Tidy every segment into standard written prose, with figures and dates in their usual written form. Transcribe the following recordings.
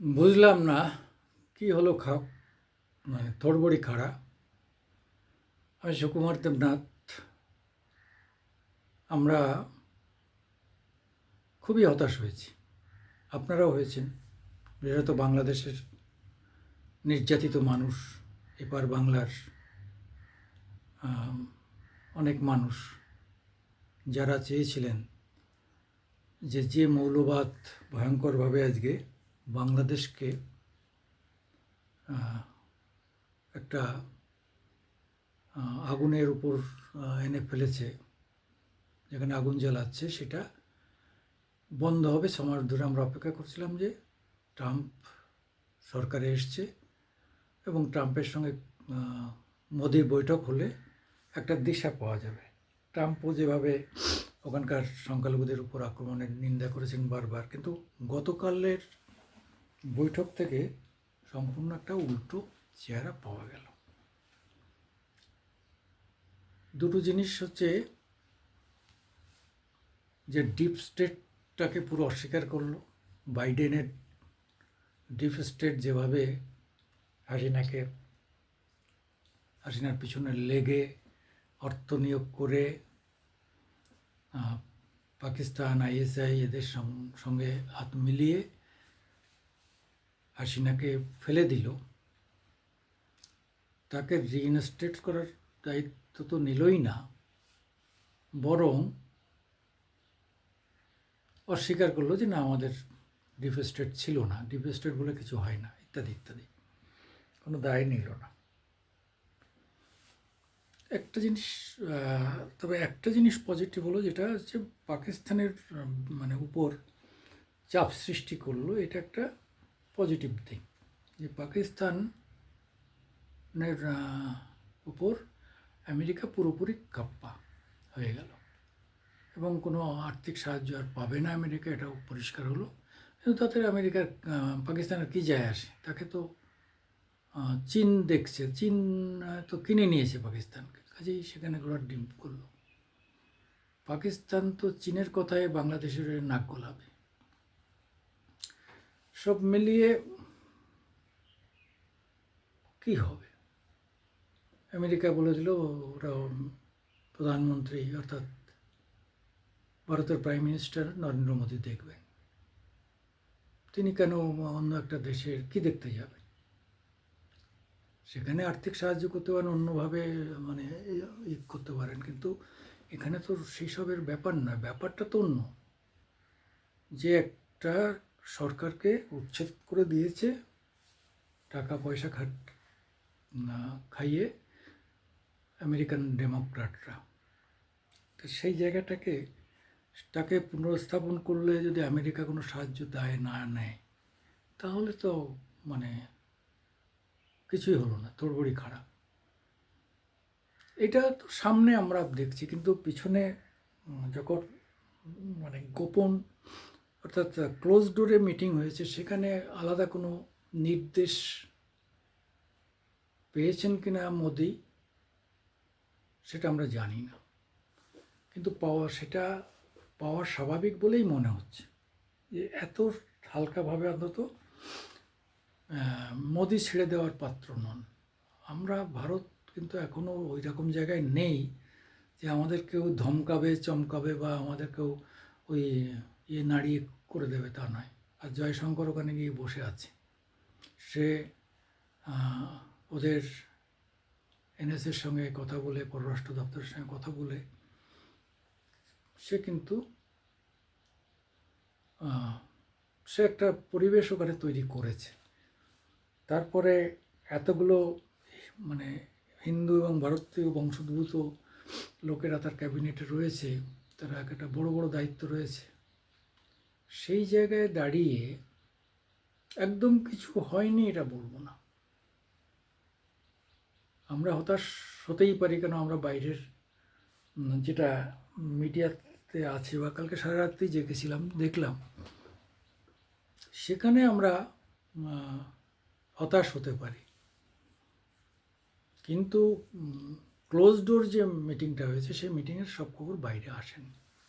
বুঝলাম না কি হলো মানে থোড়বড়ি খাড়া। আমি সুকুমার দেবনাথ। আমরা খুবই হতাশ হয়েছি, আপনারাও হয়েছেন। বিশেষত বাংলাদেশের নির্যাতিত মানুষ, এপার বাংলার অনেক মানুষ যারা চেয়েছিলেন যে মৌলবাদ ভয়ঙ্করভাবে আজকে বাংলাদেশকে একটা আগুনের উপর এনে ফেলেছে, যেখানে আগুন জ্বালাচ্ছে, সেটা বন্ধ হবে। সমাজ ধরে আমরা অপেক্ষা করছিলাম যে ট্রাম্প সরকারে এসছে এবং ট্রাম্পের সঙ্গে মোদির বৈঠক হলে একটা দিশা পাওয়া যাবে। ট্রাম্পও যেভাবে ওখানকার সংখ্যালঘুদের উপর আক্রমণের নিন্দা করেছেন বারবার, কিন্তু গতকালের বৈঠক থেকে সম্পূর্ণ একটা উল্টো চেহারা পাওয়া গেল। দুটো জিনিস হচ্ছে যে ডিপ স্টেটটাকে পুরো অস্বীকার করলো। বাইডেনের ডিপ স্টেট যেভাবে হাসিনার পিছনে লেগে অর্থ নিয়োগ করে পাকিস্তান, আইএসআই এদের সঙ্গে হাত মিলিয়ে হাসিনাকে ফেলে দিল, তাকে রিইনস্টেট করার দায়িত্ব তো নিলই না, বরং অস্বীকার করলো যে না, আমাদের ডিপ স্টেট ছিল না, ডিপ স্টেট বলে কিছু হয় না, ইত্যাদি ইত্যাদি। কোনো দায় নিল না। তবে একটা জিনিস পজিটিভ হলো, যেটা হচ্ছে পাকিস্তানের মানে উপর চাপ সৃষ্টি করলো। এটা একটা পজিটিভ দিক, যে পাকিস্তানের উপর আমেরিকা পুরোপুরি কাপ্পা হয়ে গেল এবং কোনো আর্থিক সাহায্য আর পাবে না আমেরিকা, এটাও পরিষ্কার হলো। কিন্তু তাতে পাকিস্তানের কী যায় আসে? তাকে তো চীন দেখছে, চীন তো কিনে নিয়েছে পাকিস্তানকে, কাজেই সেখানে ঘোড়ার ডিম করলো। পাকিস্তান তো চীনের কথায় বাংলাদেশের নাক গলাবে। সব মিলিয়ে কি হবে? আমেরিকা বলে দিল ওরা প্রধানমন্ত্রী অর্থাৎ ভারতের প্রাইম মিনিস্টার নরেন্দ্র মোদী দেখবেন। তিনি কেন অন্য একটা দেশের কি দেখতে যাবেন? সেখানে আর্থিক সাহায্য করতে পারেন, অন্যভাবে মানে করতে পারেন, কিন্তু এখানে তো সেই সবের ব্যাপার নয়। ব্যাপারটা তো অন্য, যে একটা সরকারকে উচ্ছেদ করে দিয়েছে টাকা পয়সা খাইয়ে আমেরিকান ডেমোক্র্যাটরা। তো সেই তাকে পুনর্স্থাপন করলে যদি আমেরিকা কোনো সাহায্য দেয় না নেয়, তাহলে তো মানে কিছুই হলো না, তোড়বড়ি খাড়া। এটা তো সামনে আমরা দেখছি, কিন্তু পিছনে যখন মানে গোপন অর্থাৎ ক্লোজ ডোরে মিটিং হয়েছে, সেখানে আলাদা কোনো নির্দেশ পেয়েছেন কিনা মোদি, সেটা আমরা জানি না, কিন্তু সেটা পাওয়া স্বাভাবিক বলেই মনে হচ্ছে, যে এত হালকাভাবে অন্তত মোদি ছেড়ে দেওয়ার পাত্র নন। আমরা ভারত কিন্তু এখনও ওই রকম জায়গায় নেই যে আমাদের কেউ ধমকাবে, চমকাবে বা আমাদের কেউ ওই নাড়িয়ে করে দেবে, তা নয়। আর জয়শঙ্কর ওখানে গিয়ে বসে আছে, সে ওদের এনএসের সঙ্গে কথা বলে, পররাষ্ট্র দপ্তরের সঙ্গে কথা বলে সে কিন্তু সে একটা পরিবেশ ওখানে তৈরি করেছে। তারপরে এতগুলো মানে হিন্দু এবং ভারতীয় বংশোদ্ভূত লোকেরা তার ক্যাবিনেটে রয়েছে, তারা একটা বড় বড় দায়িত্ব রয়েছে। সেই জায়গায় দাঁড়িয়ে একদম কিছু হয়নি এটা বলবো না। আমরা হতাশ হতেই পারি, কেন আমরা বাইরের যেটা মিডিয়াতে আছে, বা কালকে সারা রাত্রি জেগেছিলাম, দেখলাম সেখানে আমরা হতাশ হতে পারি, কিন্তু ক্লোজ ডোর যে মিটিংটা হয়েছে, সেই মিটিংয়ের সব খবর বাইরে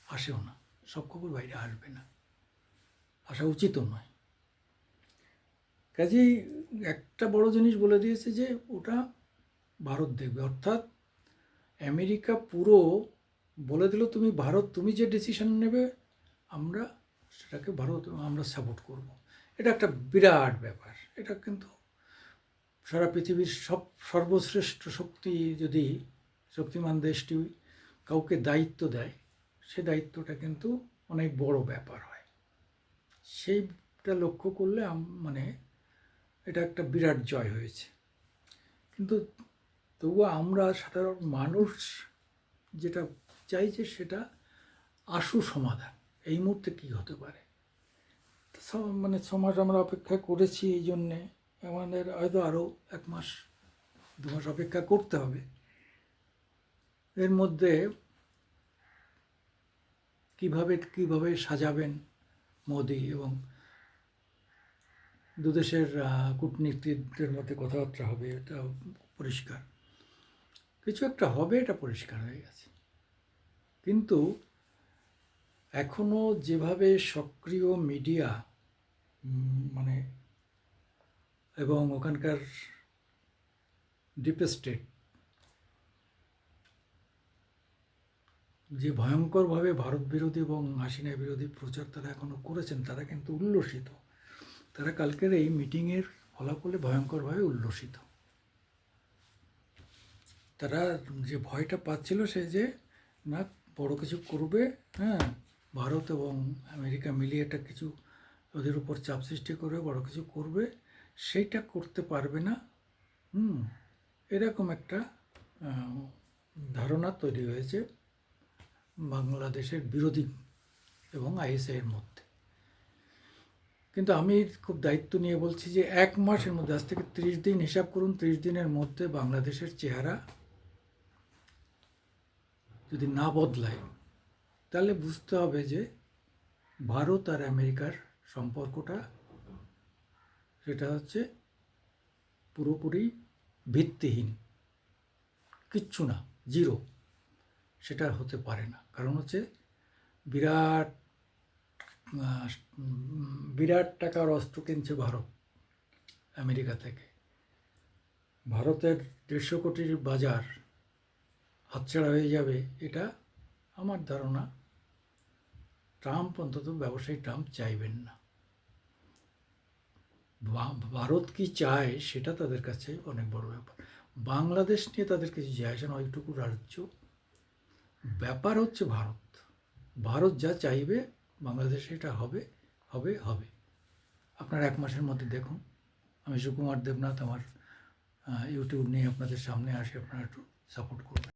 আসেও না, সব খবর বাইরে আসবে না, আসা উচিতও নয়। কাজেই একটা বড় জিনিস বলে দিয়েছে যে ওটা ভারত দেখবে, অর্থাৎ আমেরিকা পুরো বলে দিল তুমি ভারত, তুমি যে ডিসিশন নেবে আমরা সেটাকে আমরা সাপোর্ট করব। এটা একটা বিরাট ব্যাপার। এটা কিন্তু সারা পৃথিবীর সর্বশ্রেষ্ঠ শক্তি যদি শক্তিমান দেশটি কাউকে দায়িত্ব দেয়, সে দায়িত্বটা কিন্তু অনেক বড় ব্যাপার হয়। সেইটা লক্ষ্য করলে মানে এটা একটা বিরাট জয় হয়েছে। কিন্তু তবুও আমরা সাধারণ মানুষ যেটা চাইছে সেটা আশু সমাধান। এই মুহূর্তে কী হতে পারে, মানে সমাজ আমরা অপেক্ষা করেছি, এই জন্যে আমাদের হয়তো আরও 1 মাস 2 মাস অপেক্ষা করতে হবে। এর মধ্যে কিভাবে সাজাবেন মোদি এবং দুদেশের কূটনীতিকদের মধ্যে কথাবার্তা হবে, এটা পরিষ্কার। কিছু একটা হবে, এটা পরিষ্কার হয়ে গেছে। কিন্তু এখনও যেভাবে সক্রিয় মিডিয়া মানে এবং ওখানকার ডিপ স্টেট যে ভয়ঙ্করভাবে ভারত বিরোধী এবং হাসিনা বিরোধী প্রচার তারা এখনও করেছেন, তারা কিন্তু উল্লসিত। তারা কালকের এই মিটিংয়ের ফলাফলে ভয়ঙ্করভাবে উল্লসিত। তারা যে ভয়টা পাচ্ছিল সে যে না বড় কিছু করবে, হ্যাঁ, ভারত এবং আমেরিকা মিলিয়ে একটা কিছু ওদের উপর চাপ সৃষ্টি করে বড় কিছু করবে, সেইটা করতে পারবে না। এরকম একটা ধারণা তৈরি হয়েছে বাংলাদেশের বিরোধী এবং আইএসআইয়ের মধ্যে। কিন্তু আমি খুব দায়িত্ব নিয়ে বলছি যে 1 মাসের মধ্যে, আজ থেকে 30 দিন হিসাব করুন, 30 দিনের মধ্যে বাংলাদেশের চেহারা যদি না বদলায় তাহলে বুঝতে হবে যে ভারত আর আমেরিকার সম্পর্কটা সেটা হচ্ছে পুরোপুরি ভিত্তিহীন, কিচ্ছু না, জিরো। সেটা হতে পারে না। কারণ হচ্ছে বিরাট বিরাট টাকার অস্ত্র কিনছে ভারত আমেরিকা থেকে। ভারতের 150 কোটির বাজার হাতছাড়া হয়ে যাবে, এটা আমার ধারণা ট্রাম্প, অন্তত ব্যবসায়ী ট্রাম্প চাইবেন না। ভারত কি চায় সেটা তাদের কাছে অনেক বড় ব্যাপার। বাংলাদেশ নিয়ে তাদের কিছু যায় আসে না, ওইটুকু রাজ্য। ব্যাপার হচ্ছে ভারত। ভারত যা চাইবে বাংলাদেশে এটা হবে হবে হবে। আপনার 1 মাসের মধ্যে দেখুন। আমি সুকুমার দেবনাথ, আমার ইউটিউব নিয়ে আপনাদের সামনে আসি, আপনারা একটু সাপোর্ট করবেন।